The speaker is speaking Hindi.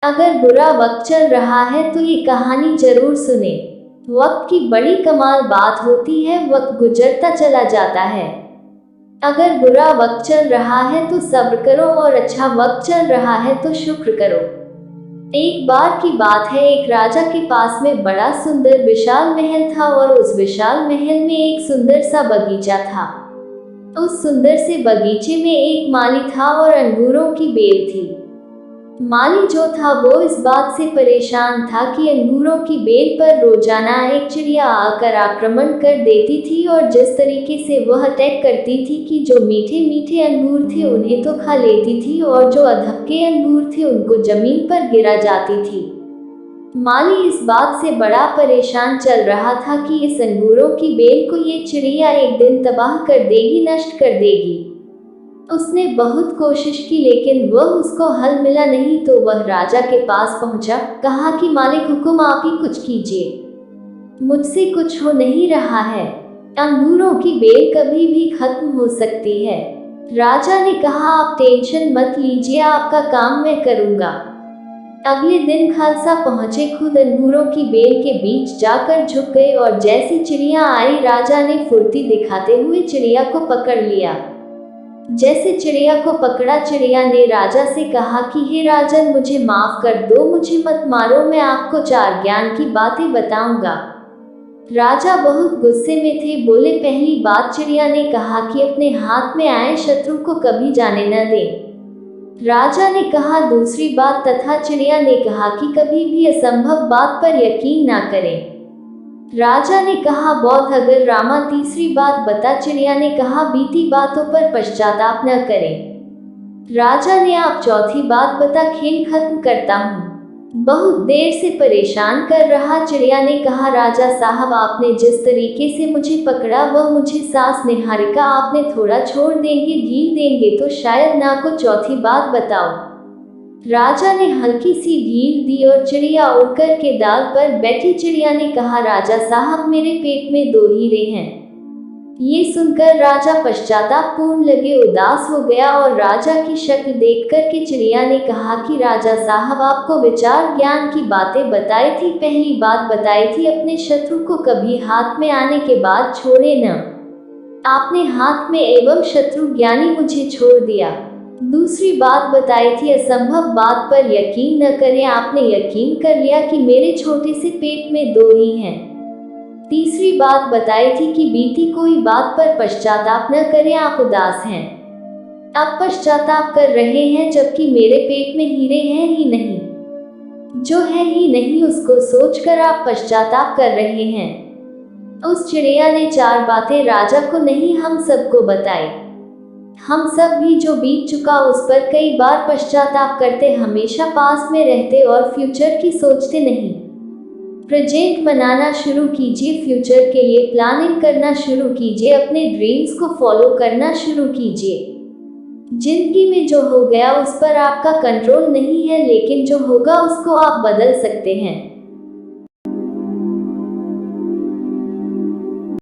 अगर बुरा वक्त चल रहा है तो ये कहानी जरूर सुने। वक्त की बड़ी कमाल बात होती है, वक्त गुजरता चला जाता है। अगर बुरा वक्त चल रहा है तो सब्र करो और अच्छा वक्त चल रहा है तो शुक्र करो। एक बार की बात है, एक राजा के पास में बड़ा सुंदर विशाल महल था और उस विशाल महल में एक सुंदर सा बगीचा था। उस सुंदर से बगीचे में एक माली था और अंगूरों की बेल थी। माली जो था वो इस बात से परेशान था कि अंगूरों की बेल पर रोजाना एक चिड़िया आकर आक्रमण कर देती थी और जिस तरीके से वह अटैक करती थी कि जो मीठे मीठे अंगूर थे उन्हें तो खा लेती थी और जो अधक्के अंगूर थे उनको जमीन पर गिरा जाती थी। माली इस बात से बड़ा परेशान चल रहा था कि इस अंगूरों की बेल को ये चिड़िया एक दिन तबाह कर देगी, नष्ट कर देगी। उसने बहुत कोशिश की लेकिन वह उसको हल मिला नहीं तो वह राजा के पास पहुंचा, कहा कि मालिक हुकुम, आप ही कुछ कीजिए, मुझसे कुछ हो नहीं रहा है। अंगूरों की बेल कभी भी खत्म हो सकती है। राजा ने कहा, आप टेंशन मत लीजिए, आपका काम मैं करूंगा। अगले दिन खालसा पहुंचे, खुद अंगूरों की बेल के बीच जाकर झुक गए और जैसी चिड़िया आई राजा ने फुर्ती दिखाते हुए चिड़िया को पकड़ लिया। जैसे चिड़िया को पकड़ा, चिड़िया ने राजा से कहा कि हे राजन, मुझे माफ कर दो, मुझे मत मारो, मैं आपको 4 ज्ञान की बातें बताऊंगा। राजा बहुत गुस्से में थे, बोले, पहली बात, चिड़िया ने कहा कि अपने हाथ में आए शत्रु को कभी जाने न दें। राजा ने कहा दूसरी बात, तथा चिड़िया ने कहा कि कभी भी असंभव बात पर यकीन ना करें। राजा ने कहा बौद्ध अगर रामा, तीसरी बात बता। चिड़िया ने कहा बीती बातों पर पश्चाताप न करें। राजा ने आप चौथी बात बता, खेल खत्म करता हूँ, बहुत देर से परेशान कर रहा। चिड़िया ने कहा राजा साहब, आपने जिस तरीके से मुझे पकड़ा वह मुझे सांस निहारिका, आपने थोड़ा छोड़ देंगे, ढील देंगे तो शायद ना को चौथी बात बताओ। राजा ने हल्की सी ढील दी और चिड़िया उड़कर के डाल पर बैठी। चिड़िया ने कहा राजा साहब, मेरे पेट में 2 हीरे हैं। ये सुनकर राजा पश्चाताप पूर्ण लगे, उदास हो गया और राजा की शक्ल देखकर के चिड़िया ने कहा कि राजा साहब, आपको विचार ज्ञान की बातें बताई थी। पहली बात बताई थी अपने शत्रु को कभी हाथ में आने के बाद छोड़े न। आपने हाथ में एवं शत्रु ज्ञानी मुझे छोड़ दिया। दूसरी बात बताई थी असंभव बात पर यकीन न करें, आपने यकीन कर लिया कि मेरे छोटे से पेट में 2 ही हैं। तीसरी बात बताई थी कि बीती कोई बात पर पश्चाताप न करें, आप उदास हैं, आप पश्चाताप कर रहे हैं, जबकि मेरे पेट में हीरे हैं ही नहीं, जो है ही नहीं उसको सोचकर आप पश्चाताप कर रहे हैं। उस चिड़िया ने 4 बातें राजा को नहीं हम सबको बताई। हम सब भी जो बीत चुका उस पर कई बार पश्चाताप करते, हमेशा पास में रहते और फ्यूचर की सोचते नहीं। प्रेजेंट बनाना शुरू कीजिए, फ्यूचर के लिए प्लानिंग करना शुरू कीजिए, अपने ड्रीम्स को फॉलो करना शुरू कीजिए। जिंदगी में जो हो गया उस पर आपका कंट्रोल नहीं है, लेकिन जो होगा उसको आप बदल सकते हैं।